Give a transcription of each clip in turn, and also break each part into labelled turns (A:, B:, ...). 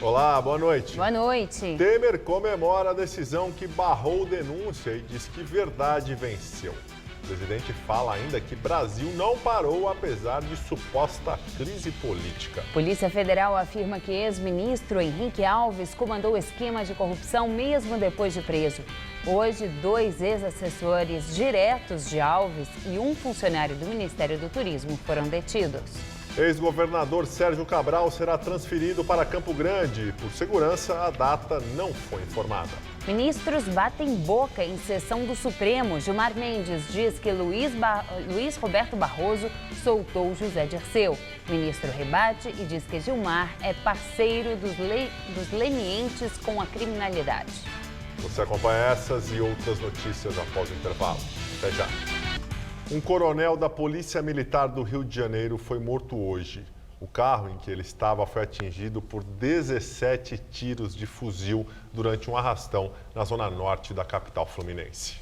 A: Olá, boa noite.
B: Boa noite.
A: Temer comemora a decisão que barrou denúncia e diz que verdade venceu. O presidente fala ainda que Brasil não parou apesar de suposta crise política.
B: Polícia Federal afirma que ex-ministro Henrique Alves comandou esquema de corrupção mesmo depois de preso. Hoje, 2 ex-assessores diretos de Alves e um funcionário do Ministério do Turismo foram detidos.
A: Ex-governador Sérgio Cabral será transferido para Campo Grande. Por segurança, a data não foi informada.
B: Ministros batem boca em sessão do Supremo. Gilmar Mendes diz que Luiz Roberto Barroso soltou José Dirceu. Ministro rebate e diz que Gilmar é parceiro dos lenientes com a criminalidade.
A: Você acompanha essas e outras notícias após o intervalo. Até já. Um coronel da Polícia Militar do Rio de Janeiro foi morto hoje. O carro em que ele estava foi atingido por 17 tiros de fuzil durante um arrastão na zona norte da capital fluminense.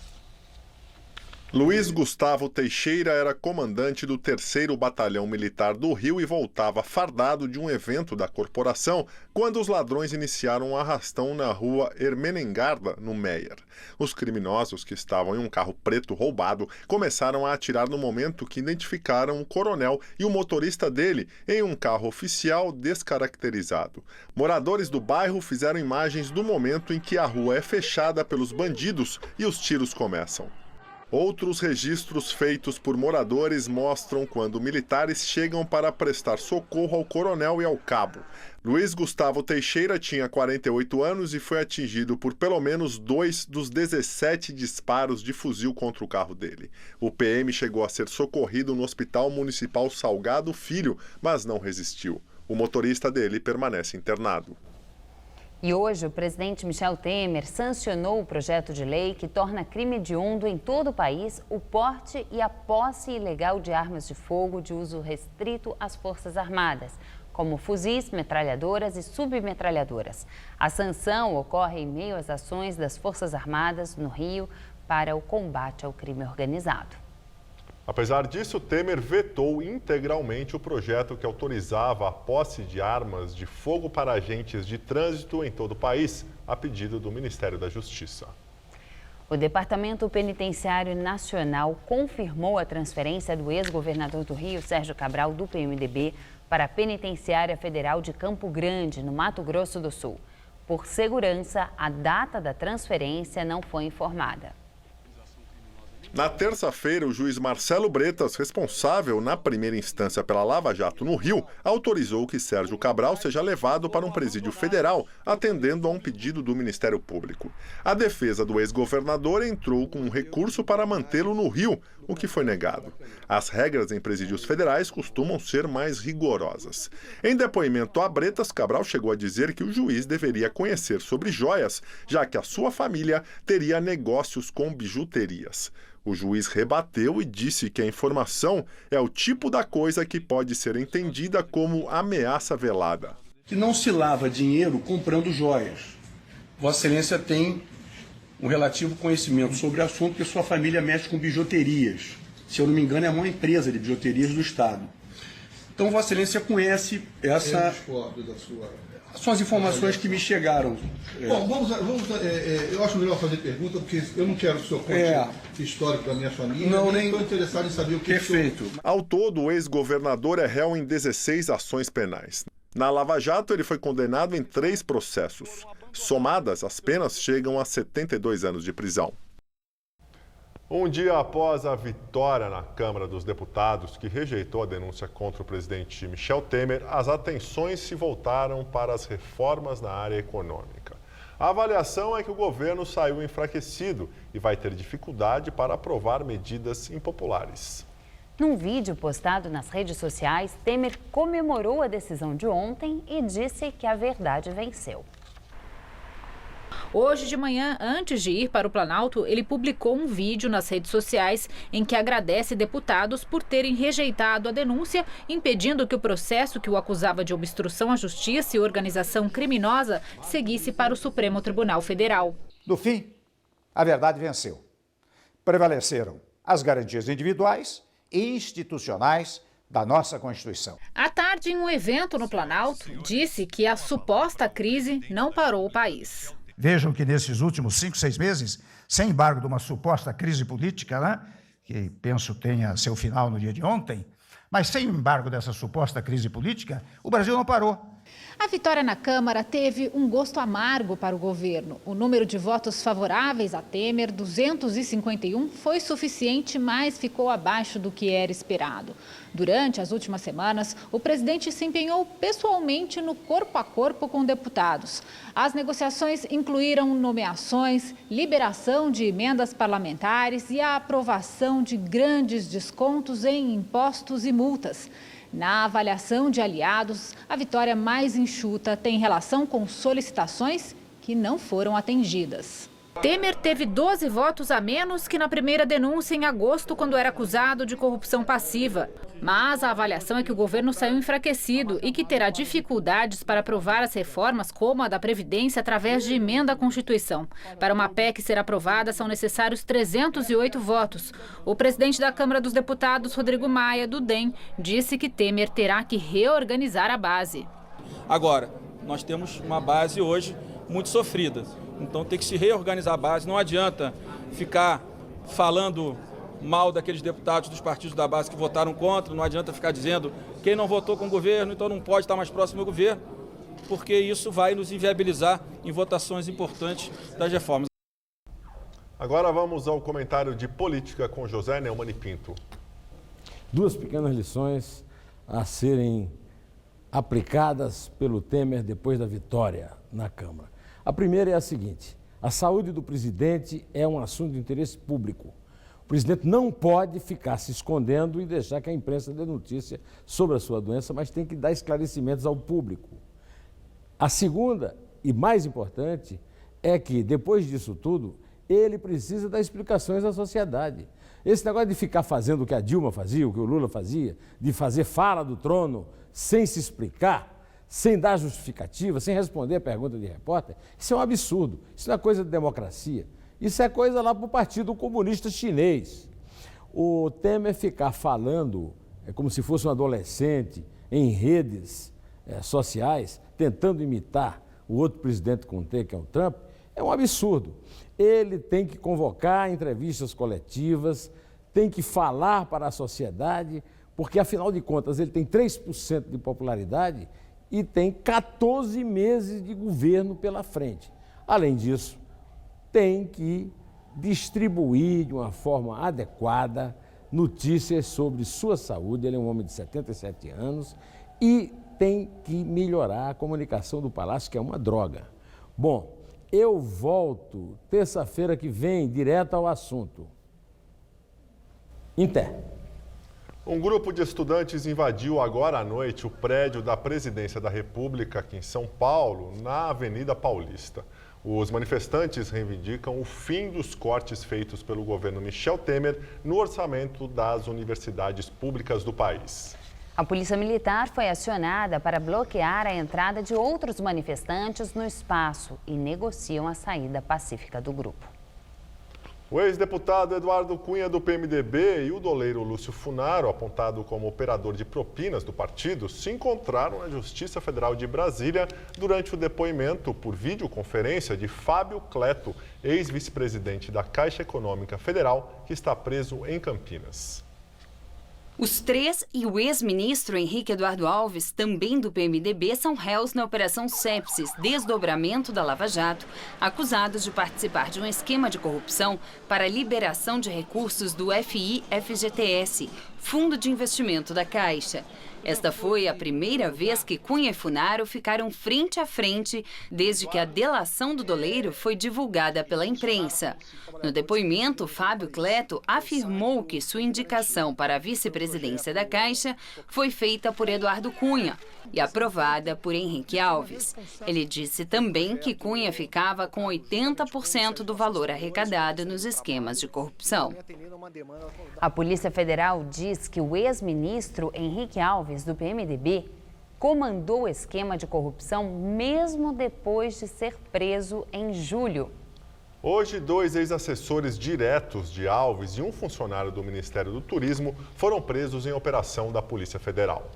A: Luiz Gustavo Teixeira era comandante do 3º Batalhão Militar do Rio e voltava fardado de um evento da corporação quando os ladrões iniciaram um arrastão na rua Ermenengarda, no Meier. Os criminosos, que estavam em um carro preto roubado, começaram a atirar no momento que identificaram o coronel e o motorista dele em um carro oficial descaracterizado. Moradores do bairro fizeram imagens do momento em que a rua é fechada pelos bandidos e os tiros começam. Outros registros feitos por moradores mostram quando militares chegam para prestar socorro ao coronel e ao cabo. Luiz Gustavo Teixeira tinha 48 anos e foi atingido por pelo menos 2 dos 17 disparos de fuzil contra o carro dele. O PM chegou a ser socorrido no Hospital Municipal Salgado Filho, mas não resistiu. O motorista dele permanece internado.
B: E hoje, o presidente Michel Temer sancionou o projeto de lei que torna crime hediondo em todo o país o porte e a posse ilegal de armas de fogo de uso restrito às Forças Armadas, como fuzis, metralhadoras e submetralhadoras. A sanção ocorre em meio às ações das Forças Armadas no Rio para o combate ao crime organizado.
A: Apesar disso, Temer vetou integralmente o projeto que autorizava a posse de armas de fogo para agentes de trânsito em todo o país, a pedido do Ministério da Justiça.
B: O Departamento Penitenciário Nacional confirmou a transferência do ex-governador do Rio, Sérgio Cabral, do PMDB, para a Penitenciária Federal de Campo Grande, no Mato Grosso do Sul. Por segurança, a data da transferência não foi informada.
A: Na terça-feira, o juiz Marcelo Bretas, responsável na primeira instância pela Lava Jato no Rio, autorizou que Sérgio Cabral seja levado para um presídio federal, atendendo a um pedido do Ministério Público. A defesa do ex-governador entrou com um recurso para mantê-lo no Rio, o que foi negado. As regras em presídios federais costumam ser mais rigorosas. Em depoimento a Bretas, Cabral chegou a dizer que o juiz deveria conhecer sobre joias, já que a sua família teria negócios com bijuterias. O juiz rebateu e disse que a informação é o tipo da coisa que pode ser entendida como ameaça velada.
C: Que não se lava dinheiro comprando joias. Vossa Excelência tem um relativo conhecimento sobre o assunto, porque sua família mexe com bijuterias. Se eu não me engano, é a maior empresa de bijuterias do Estado. Então, Vossa Excelência conhece essa... Eu discordo da sua... São as informações que me chegaram.
D: Bom, eu acho melhor fazer pergunta, porque eu não quero que o senhor conte histórico da minha família.
C: Não, nem
D: estou interessado em saber o que
C: Perfeito.
D: O senhor...
A: Ao todo, o ex-governador é réu em 16 ações penais. Na Lava Jato, ele foi condenado em 3 processos. Somadas, as penas chegam a 72 anos de prisão. Um dia após a vitória na Câmara dos Deputados, que rejeitou a denúncia contra o presidente Michel Temer, as atenções se voltaram para as reformas na área econômica. A avaliação é que o governo saiu enfraquecido e vai ter dificuldade para aprovar medidas impopulares.
B: Num vídeo postado nas redes sociais, Temer comemorou a decisão de ontem e disse que a verdade venceu.
E: Hoje de manhã, antes de ir para o Planalto, ele publicou um vídeo nas redes sociais em que agradece deputados por terem rejeitado a denúncia, impedindo que o processo que o acusava de obstrução à justiça e organização criminosa seguisse para o Supremo Tribunal Federal.
F: No fim, a verdade venceu. Prevaleceram as garantias individuais e institucionais da nossa Constituição.
E: À tarde, em um evento no Planalto, disse que a suposta crise não parou o país.
F: Vejam que nesses últimos 5, 6 meses, sem embargo de uma suposta crise política, né, que penso tenha seu final no dia de ontem, mas sem embargo dessa suposta crise política, o Brasil não parou.
E: A vitória na Câmara teve um gosto amargo para o governo. O número de votos favoráveis a Temer, 251, foi suficiente, mas ficou abaixo do que era esperado. Durante as últimas semanas, o presidente se empenhou pessoalmente no corpo a corpo com deputados. As negociações incluíram nomeações, liberação de emendas parlamentares e a aprovação de grandes descontos em impostos e multas. Na avaliação de aliados, a vitória mais enxuta tem relação com solicitações que não foram atendidas. Temer teve 12 votos a menos que na primeira denúncia em agosto, quando era acusado de corrupção passiva. Mas a avaliação é que o governo saiu enfraquecido e que terá dificuldades para aprovar as reformas, como a da Previdência, através de emenda à Constituição. Para uma PEC ser aprovada, são necessários 308 votos. O presidente da Câmara dos Deputados, Rodrigo Maia, do DEM, disse que Temer terá que reorganizar a base.
G: Agora, nós temos uma base hoje muito sofrida. Então tem que se reorganizar a base. Não adianta ficar falando mal daqueles deputados dos partidos da base que votaram contra. Não adianta ficar dizendo quem não votou com o governo, então não pode estar mais próximo do governo, porque isso vai nos inviabilizar em votações importantes das reformas.
A: Agora vamos ao comentário de política com José Neumann e Pinto.
H: Duas pequenas lições a serem aplicadas pelo Temer depois da vitória na Câmara. A primeira é a seguinte: a saúde do presidente é um assunto de interesse público. O presidente não pode ficar se escondendo e deixar que a imprensa dê notícia sobre a sua doença, mas tem que dar esclarecimentos ao público. A segunda, e mais importante, é que, depois disso tudo, ele precisa dar explicações à sociedade. Esse negócio de ficar fazendo o que a Dilma fazia, o que o Lula fazia, de fazer fala do trono sem se explicar, sem dar justificativa, sem responder a pergunta de repórter, isso é um absurdo. Isso não é coisa de democracia. Isso é coisa lá para o Partido Comunista Chinês. O Temer ficar falando como se fosse um adolescente em redes sociais, tentando imitar o outro presidente com T, que é o Trump, é um absurdo. Ele tem que convocar entrevistas coletivas, tem que falar para a sociedade, porque, afinal de contas, ele tem 3% de popularidade e tem 14 meses de governo pela frente. Além disso, tem que distribuir de uma forma adequada notícias sobre sua saúde. Ele é um homem de 77 anos e tem que melhorar a comunicação do Palácio, que é uma droga. Bom, eu volto terça-feira que vem, direto ao assunto. Inter.
A: Um grupo de estudantes invadiu agora à noite o prédio da Presidência da República, aqui em São Paulo, na Avenida Paulista. Os manifestantes reivindicam o fim dos cortes feitos pelo governo Michel Temer no orçamento das universidades públicas do país.
B: A Polícia Militar foi acionada para bloquear a entrada de outros manifestantes no espaço e negociam a saída pacífica do grupo.
A: O ex-deputado Eduardo Cunha, do PMDB, e o doleiro Lúcio Funaro, apontado como operador de propinas do partido, se encontraram na Justiça Federal de Brasília durante o depoimento por videoconferência de Fábio Cleto, ex-vice-presidente da Caixa Econômica Federal, que está preso em Campinas.
I: Os três e o ex-ministro Henrique Eduardo Alves, também do PMDB, são réus na Operação Sepsis, desdobramento da Lava Jato, acusados de participar de um esquema de corrupção para a liberação de recursos do FI-FGTS, Fundo de Investimento da Caixa. Esta foi a primeira vez que Cunha e Funaro ficaram frente a frente desde que a delação do doleiro foi divulgada pela imprensa. No depoimento, Fábio Cleto afirmou que sua indicação para a vice-presidência da Caixa foi feita por Eduardo Cunha e aprovada por Henrique Alves. Ele disse também que Cunha ficava com 80% do valor arrecadado nos esquemas de corrupção.
B: A Polícia Federal diz que o ex-ministro Henrique Alves, do PMDB, comandou o esquema de corrupção mesmo depois de ser preso em julho.
A: Hoje, 2 ex-assessores diretos de Alves e um funcionário do Ministério do Turismo foram presos em operação da Polícia Federal.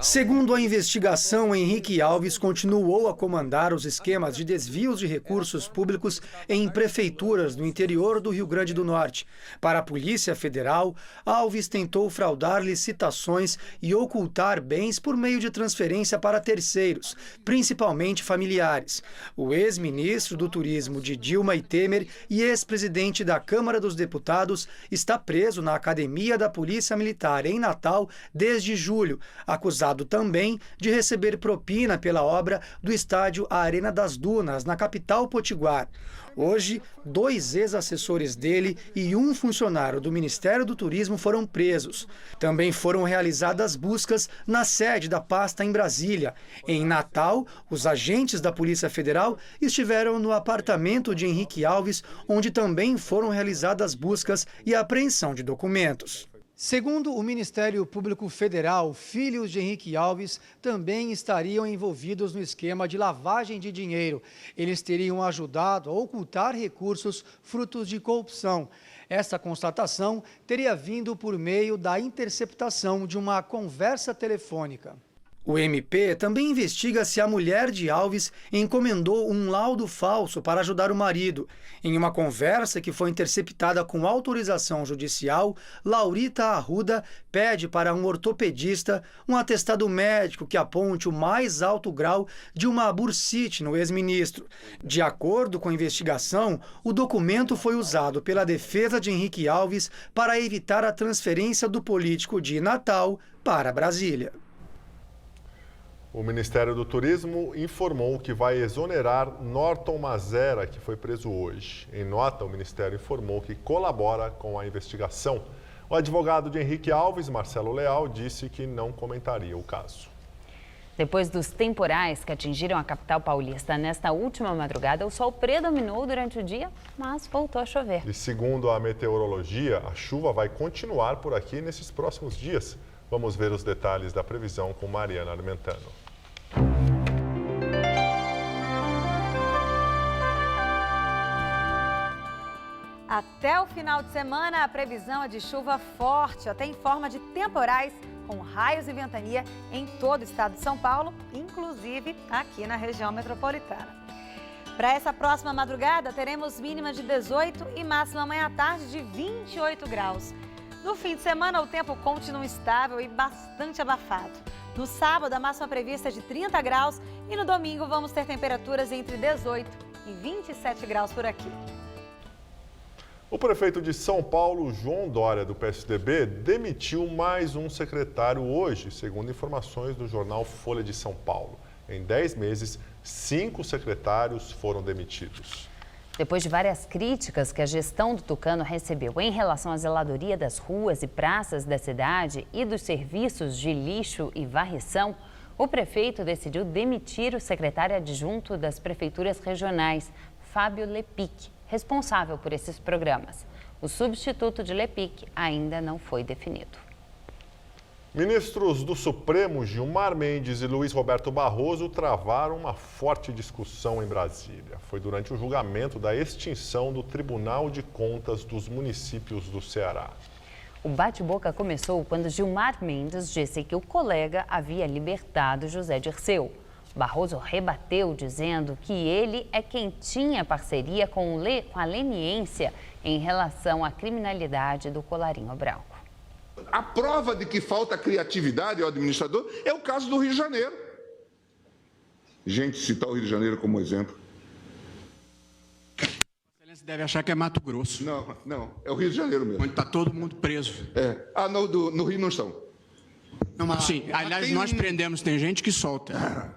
J: Segundo a investigação, Henrique Alves continuou a comandar os esquemas de desvios de recursos públicos em prefeituras no interior do Rio Grande do Norte. Para a Polícia Federal, Alves tentou fraudar licitações e ocultar bens por meio de transferência para terceiros, principalmente familiares. O ex-ministro do Turismo de Dilma e Temer e ex-presidente da Câmara dos Deputados está preso na Academia da Polícia Militar em Natal desde julho, acusado também de receber propina pela obra do estádio Arena das Dunas, na capital potiguar. Hoje, 2 ex-assessores dele e um funcionário do Ministério do Turismo foram presos. Também foram realizadas buscas na sede da pasta em Brasília. Em Natal, os agentes da Polícia Federal estiveram no apartamento de Henrique Alves, onde também foram realizadas buscas e apreensão de documentos. Segundo o Ministério Público Federal, filhos de Henrique Alves também estariam envolvidos no esquema de lavagem de dinheiro. Eles teriam ajudado a ocultar recursos frutos de corrupção. Essa constatação teria vindo por meio da interceptação de uma conversa telefônica. O MP também investiga se a mulher de Alves encomendou um laudo falso para ajudar o marido. Em uma conversa que foi interceptada com autorização judicial, Laurita Arruda pede para um ortopedista um atestado médico que aponte o mais alto grau de uma bursite no ex-ministro. De acordo com a investigação, o documento foi usado pela defesa de Henrique Alves para evitar a transferência do político de Natal para Brasília.
A: O Ministério do Turismo informou que vai exonerar Norton Mazera, que foi preso hoje. Em nota, o Ministério informou que colabora com a investigação. O advogado de Henrique Alves, Marcelo Leal, disse que não comentaria o caso.
B: Depois dos temporais que atingiram a capital paulista nesta última madrugada, o sol predominou durante o dia, mas voltou a chover.
A: E segundo a meteorologia, a chuva vai continuar por aqui nesses próximos dias. Vamos ver os detalhes da previsão com Mariana Armentano.
K: Até o final de semana, a previsão é de chuva forte, até em forma de temporais, com raios e ventania em todo o estado de São Paulo, inclusive aqui na região metropolitana. Para essa próxima madrugada, teremos mínima de 18 e máxima amanhã à tarde de 28 graus. No fim de semana, o tempo continua estável e bastante abafado. No sábado, a máxima prevista é de 30 graus e no domingo vamos ter temperaturas entre 18 e 27 graus por aqui.
A: O prefeito de São Paulo, João Dória, do PSDB, demitiu mais um secretário hoje, segundo informações do jornal Folha de São Paulo. Em 10 meses, 5 secretários foram demitidos.
B: Depois de várias críticas que a gestão do Tucano recebeu em relação à zeladoria das ruas e praças da cidade e dos serviços de lixo e varrição, o prefeito decidiu demitir o secretário adjunto das prefeituras regionais, Fábio Lepic, responsável por esses programas. O substituto de Lepic ainda não foi definido.
A: Ministros do Supremo, Gilmar Mendes e Luiz Roberto Barroso, travaram uma forte discussão em Brasília. Foi durante o julgamento da extinção do Tribunal de Contas dos Municípios do Ceará.
B: O bate-boca começou quando Gilmar Mendes disse que o colega havia libertado José Dirceu. Barroso rebateu, dizendo que ele é quem tinha parceria com a leniência em relação à criminalidade do colarinho branco.
L: A prova de que falta criatividade ao administrador é o caso do Rio de Janeiro. Gente, citar o Rio de Janeiro como exemplo.
M: Você deve achar que é Mato Grosso.
L: Não, é o Rio de Janeiro mesmo.
M: Onde está todo mundo preso.
L: No Rio não estão.
M: Não, mas, sim, aliás, nós prendemos, tem gente que solta.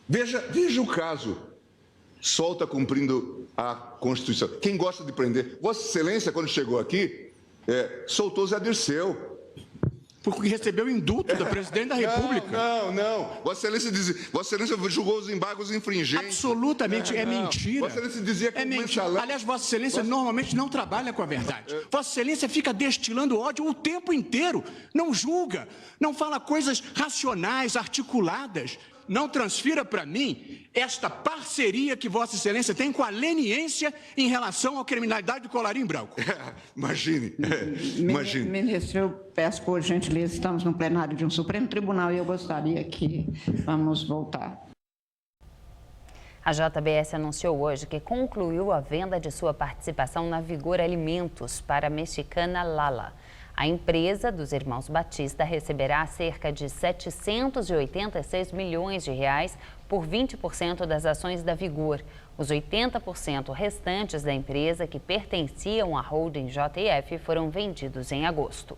L: Veja o caso. Solta cumprindo a Constituição. Quem gosta de prender? Vossa Excelência, quando chegou aqui, soltou Zé Dirceu.
M: Porque recebeu indulto da presidente da República.
L: Não. Vossa Excelência julgou os embargos infringentes.
M: Absolutamente, é mentira.
L: Vossa Excelência dizia que
M: é mentira. Aliás, Vossa Excelência normalmente não trabalha com a verdade. Vossa Excelência fica destilando ódio o tempo inteiro. Não julga, não fala coisas racionais, articuladas. não transfira para mim esta parceria que Vossa Excelência tem com a leniência em relação à criminalidade do colarinho branco.
L: Imagine.
N: Ministro, eu peço por gentileza, estamos no plenário de um Supremo Tribunal e eu gostaria que vamos voltar.
B: A JBS anunciou hoje que concluiu a venda de sua participação na Vigor Alimentos para a mexicana Lala. A empresa dos irmãos Batista receberá cerca de 786 milhões de reais por 20% das ações da Vigor. Os 80% restantes da empresa, que pertenciam à holding JF, foram vendidos em agosto.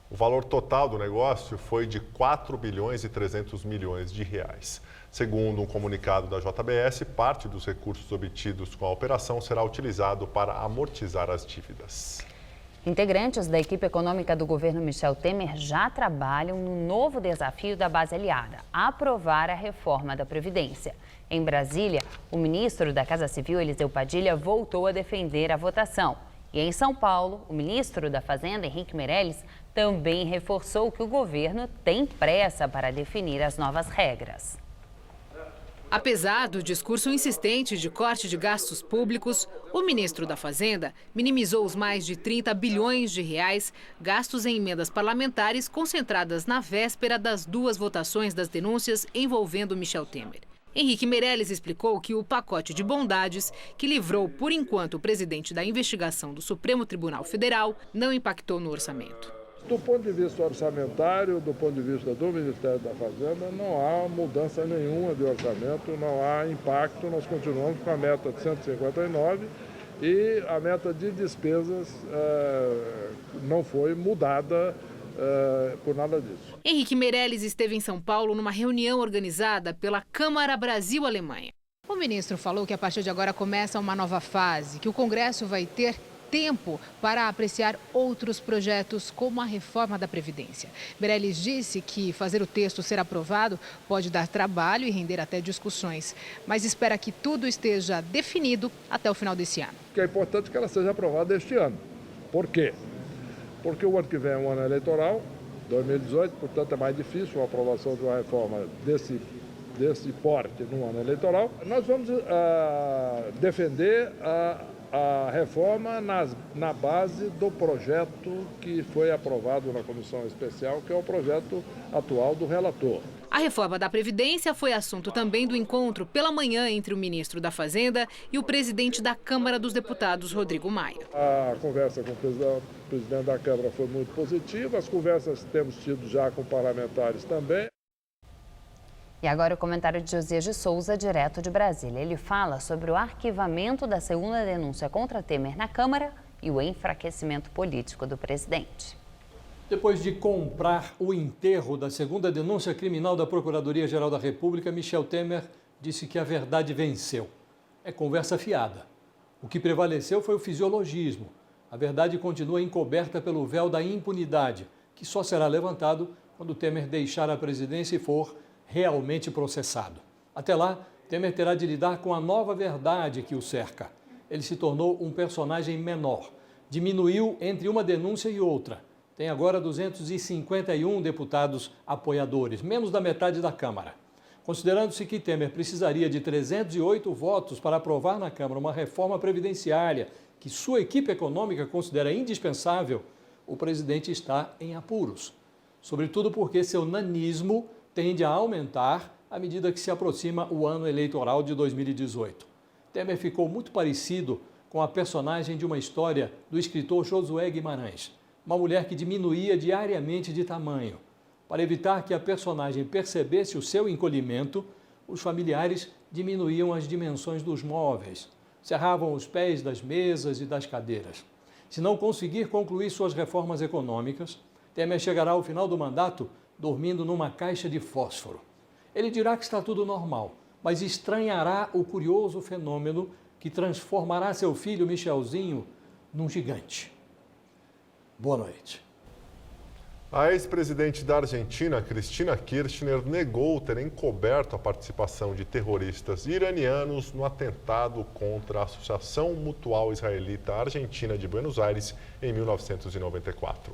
A: O valor total do negócio foi de 4 bilhões e 300 milhões de reais. Segundo um comunicado da JBS, parte dos recursos obtidos com a operação será utilizado para amortizar as dívidas.
B: Integrantes da equipe econômica do governo Michel Temer já trabalham no novo desafio da base aliada, aprovar a reforma da Previdência. Em Brasília, o ministro da Casa Civil, Eliseu Padilha, voltou a defender a votação. E em São Paulo, o ministro da Fazenda, Henrique Meirelles, também reforçou que o governo tem pressa para definir as novas regras.
O: Apesar do discurso insistente de corte de gastos públicos, o ministro da Fazenda minimizou os mais de 30 bilhões de reais gastos em emendas parlamentares concentradas na véspera das duas votações das denúncias envolvendo Michel Temer. Henrique Meirelles explicou que o pacote de bondades, que livrou por enquanto o presidente da investigação do Supremo Tribunal Federal, não impactou no orçamento.
P: Do ponto de vista orçamentário, do ponto de vista do Ministério da Fazenda, não há mudança nenhuma de orçamento, não há impacto. Nós continuamos com a meta de 159 e a meta de despesas não foi mudada por nada disso.
O: Henrique Meirelles esteve em São Paulo numa reunião organizada pela Câmara Brasil-Alemanha. O ministro falou que a partir de agora começa uma nova fase, que o Congresso vai ter tempo para apreciar outros projetos, como a reforma da Previdência. Meirelles disse que fazer o texto ser aprovado pode dar trabalho e render até discussões, mas espera que tudo esteja definido até o final desse ano.
P: O que é importante é que ela seja aprovada este ano. Por quê? Porque o ano que vem é um ano eleitoral, 2018, portanto é mais difícil a aprovação de uma reforma desse porte no ano eleitoral. Nós vamos defender a reforma na base do projeto que foi aprovado na comissão especial, que é o projeto atual do relator.
O: A reforma da Previdência foi assunto também do encontro pela manhã entre o ministro da Fazenda e o presidente da Câmara dos Deputados, Rodrigo Maia.
P: A conversa com o presidente da Câmara foi muito positiva, as conversas que temos tido já com parlamentares também.
B: E agora o comentário de Josias de Souza, direto de Brasília. Ele fala sobre o arquivamento da segunda denúncia contra Temer na Câmara e o enfraquecimento político do presidente.
Q: Depois de comprar o enterro da segunda denúncia criminal da Procuradoria-Geral da República, Michel Temer disse que a verdade venceu. É conversa fiada. O que prevaleceu foi o fisiologismo. A verdade continua encoberta pelo véu da impunidade, que só será levantado quando Temer deixar a presidência e for realmente processado. Até lá, Temer terá de lidar com a nova verdade que o cerca. Ele se tornou um personagem menor, diminuiu entre uma denúncia e outra. Tem agora 251 deputados apoiadores, menos da metade da Câmara. Considerando-se que Temer precisaria de 308 votos para aprovar na Câmara uma reforma previdenciária que sua equipe econômica considera indispensável, o presidente está em apuros. Sobretudo porque seu nanismo tende a aumentar à medida que se aproxima o ano eleitoral de 2018. Temer ficou muito parecido com a personagem de uma história do escritor Josué Guimarães, uma mulher que diminuía diariamente de tamanho. Para evitar que a personagem percebesse o seu encolhimento, os familiares diminuíam as dimensões dos móveis, cerravam os pés das mesas e das cadeiras. Se não conseguir concluir suas reformas econômicas, Temer chegará ao final do mandato dormindo numa caixa de fósforo. Ele dirá que está tudo normal, mas estranhará o curioso fenômeno que transformará seu filho Michelzinho num gigante. Boa noite.
A: A ex-presidente da Argentina, Cristina Kirchner, negou ter encoberto a participação de terroristas iranianos no atentado contra a Associação Mutual Israelita Argentina de Buenos Aires em 1994.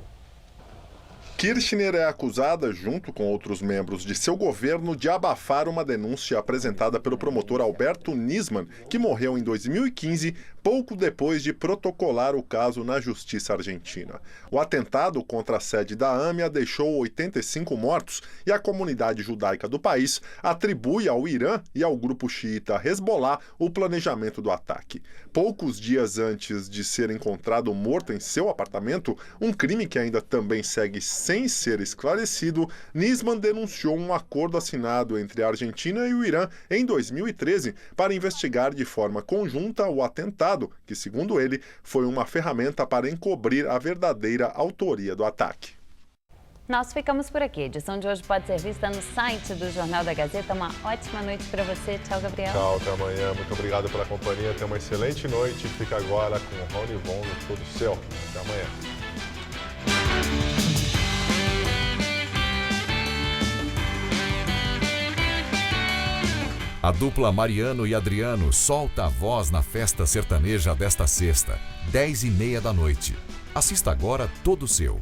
A: Kirchner é acusada, junto com outros membros de seu governo, de abafar uma denúncia apresentada pelo promotor Alberto Nisman, que morreu em 2015, pouco depois de protocolar o caso na justiça argentina. O atentado contra a sede da AMIA deixou 85 mortos e a comunidade judaica do país atribui ao Irã e ao grupo xiita Hezbollah o planejamento do ataque. Poucos dias antes de ser encontrado morto em seu apartamento, um crime que ainda também segue sem ser esclarecido, Nisman denunciou um acordo assinado entre a Argentina e o Irã em 2013 para investigar de forma conjunta o atentado, que, segundo ele, foi uma ferramenta para encobrir a verdadeira autoria do ataque.
B: Nós ficamos por aqui. A edição de hoje pode ser vista no site do Jornal da Gazeta. Uma ótima noite para você. Tchau, Gabriel.
A: Tchau, até amanhã. Muito obrigado pela companhia. Tenha uma excelente noite. Fica agora com o Rony Von no Todo Céu. Até amanhã.
R: A dupla Mariano e Adriano solta a voz na festa sertaneja desta sexta, 10h30 da noite. Assista agora Todo Seu.